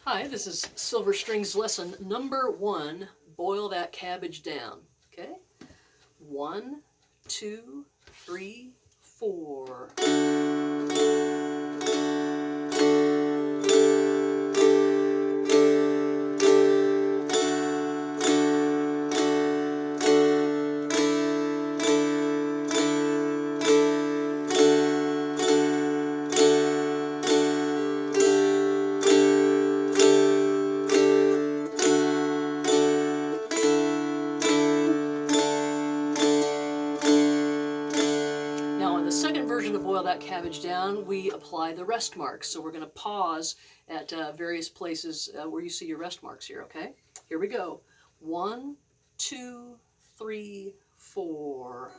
Hi, this is Silver Strings lesson number 1, Boil That Cabbage Down. Okay? 1, 2, 3, 4. The second version of Boil That Cabbage Down, we apply the rest marks. So we're going to pause at various places where you see your rest marks here, okay? Here we go. 1, 2, 3, 4.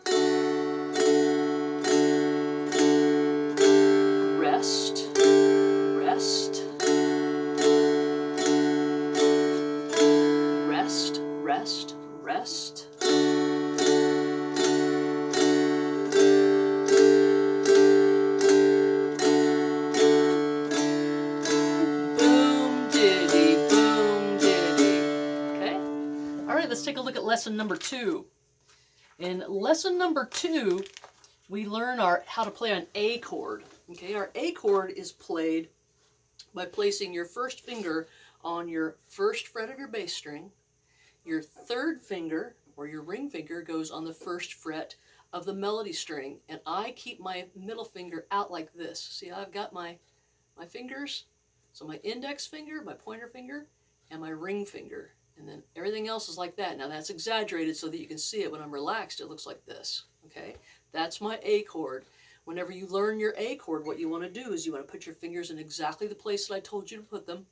Rest, rest, rest, rest, rest. Let's take a look at lesson number 2. In lesson number 2, we learn how to play an A chord. Okay, our A chord is played by placing your first finger on your first fret of your bass string. Your third finger, or your ring finger, goes on the first fret of the melody string, and I keep my middle finger out like this. See how I've got my fingers? So my index finger, my pointer finger, and my ring finger. And then everything else is like that. Now that's exaggerated so that you can see it. When I'm relaxed, it looks like this. Okay? That's my A chord. Whenever you learn your A chord, what you want to do is you want to put your fingers in exactly the place that I told you to put them.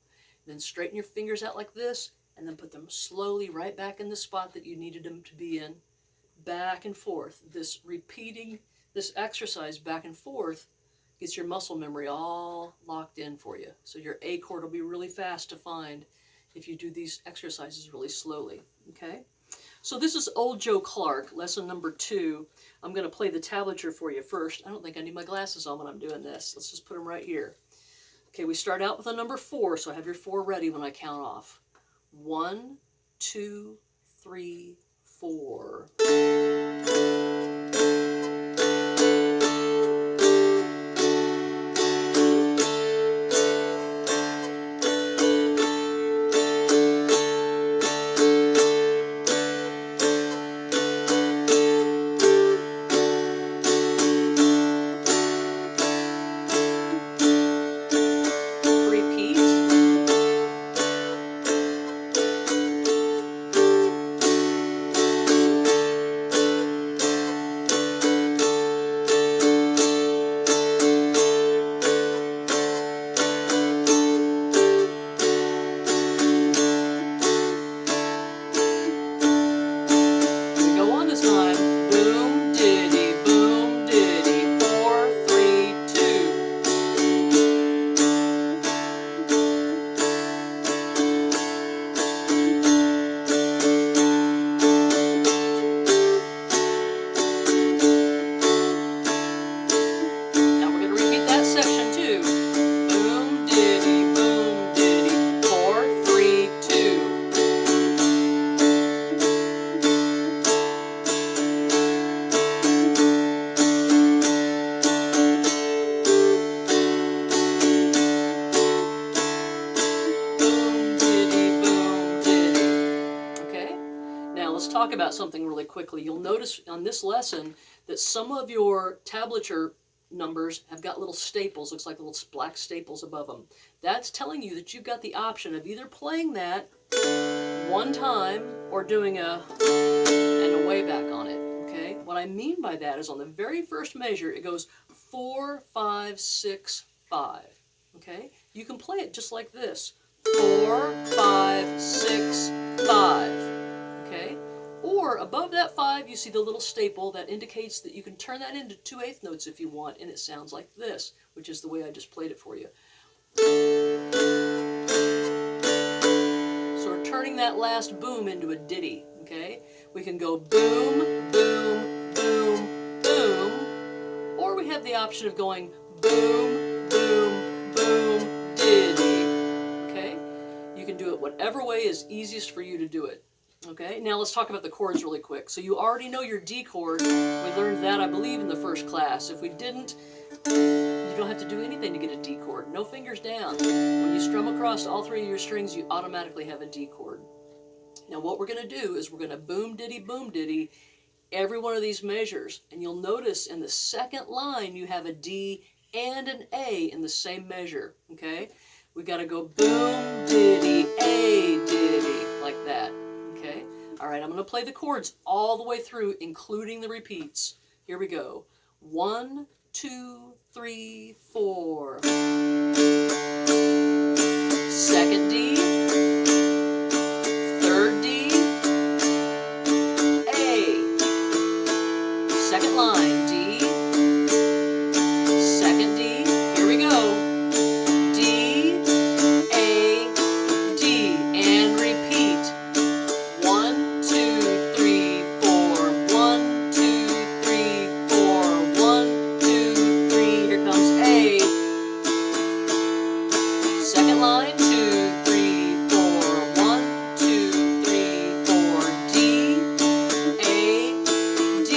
Then straighten your fingers out like this, and then put them slowly right back in the spot that you needed them to be in. Back and forth. This repeating this exercise back and forth gets your muscle memory all locked in for you. So your A chord will be really fast to find if you do these exercises really slowly, okay? So this is Old Joe Clark, lesson number 2. I'm going to play the tablature for you first. I don't think I need my glasses on when I'm doing this. Let's just put them right here. Okay, we start out with a number 4, so have your 4 ready when I count off. 1, 2, 3, 4. Talk about something really quickly. You'll notice on this lesson that some of your tablature numbers have got little staples, looks like little black staples above them. That's telling you that you've got the option of either playing that one time or doing an away back on it. Okay? What I mean by that is on the very first measure, it goes 4, 5, 6, 5. Okay? You can play it just like this. 4, 5, 6, 5. Okay? Or above that 5, you see the little staple that indicates that you can turn that into 2/8 notes if you want, and it sounds like this, which is the way I just played it for you. So we're turning that last boom into a ditty, okay? We can go boom, boom, boom, boom, or we have the option of going boom, boom, boom, ditty, okay? is easiest for you to do it. Okay, now let's talk about the chords really quick. So you already know your D chord. We learned that, I believe, in the first class. If we didn't, you don't have to do anything to get a D chord. No fingers down. When you strum across all three of your strings, you automatically have a D chord. Now what we're going to do is we're going to boom diddy every one of these measures. And you'll notice in the second line you have a D and an A in the same measure. Okay? We got to go boom diddy, A diddy, like that. Okay? All right, I'm going to play the chords all the way through, including the repeats. Here we go. 1, 2, 3, 4. Second D. Third D. A. Second line, D. Second D. Here we go. D, A, D. And repeat. 1, 2, 3, 4. 1, 2, 3, 4. 1, 2, 3. Here comes A. Second line, 2, 3, 4. 1, 2, 3, 4. D, A, D.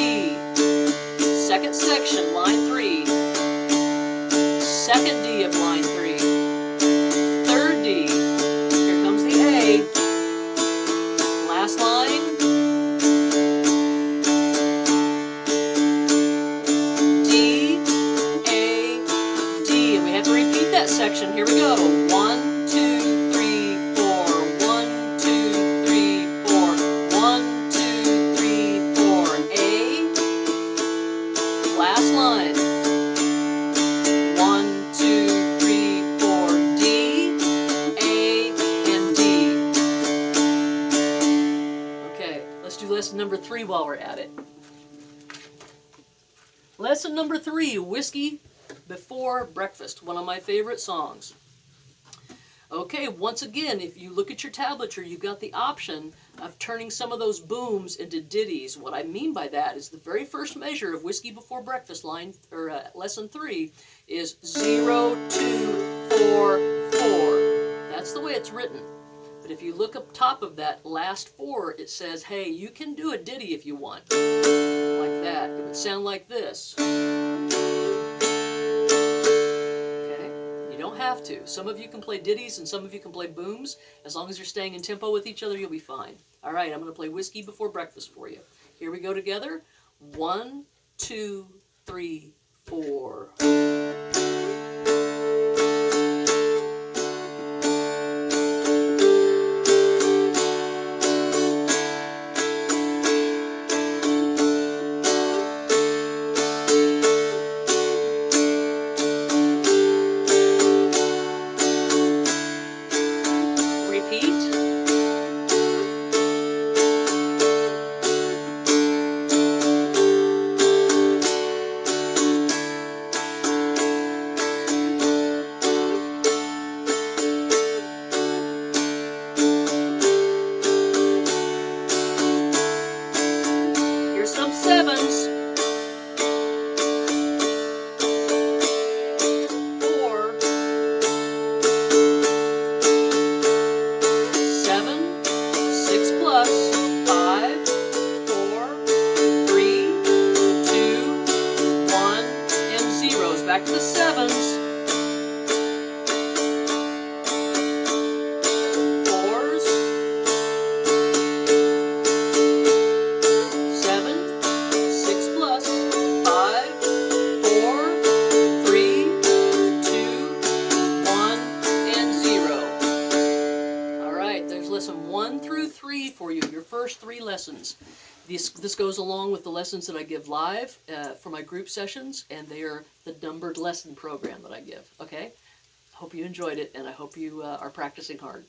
Second section, line 3. Second D of line 3. Third D. Here comes the A. Last line. D, A, D. And we have to repeat that section. Here we go. 1, 2, 3, 4. 1, 2, 3, 4. 1, 2, 3, 4. A. Last line. 1, 2, 3, 4. D, A, and D. Okay, let's do lesson number 3 while we're at it. Lesson number 3, Whiskey Before Breakfast, one of my favorite songs. Okay, once again, if you look at your tablature, you've got the option of turning some of those booms into ditties. What I mean by that is the very first measure of Whiskey Before Breakfast, lesson 3, is 0, 2, 4, 4. That's the way it's written. But if you look up top of that last 4, it says, hey, you can do a ditty if you want. Like that. It would sound like this. Don't have to. Some of you can play ditties and some of you can play booms. As long as you're staying in tempo with each other, you'll be fine. All right, I'm going to play Whiskey Before Breakfast for you. Here we go together. 1, 2, 3, 4. Back to the sevens. Fours. 7, 6 plus, 5, 4, 3, 2, 1, and 0. All right, there's lesson 1 through 3 for you, your first 3 lessons. This goes along with the lessons that I give live for my group sessions, and they are the numbered lesson program that I give, okay? Hope you enjoyed it, and I hope you are practicing hard.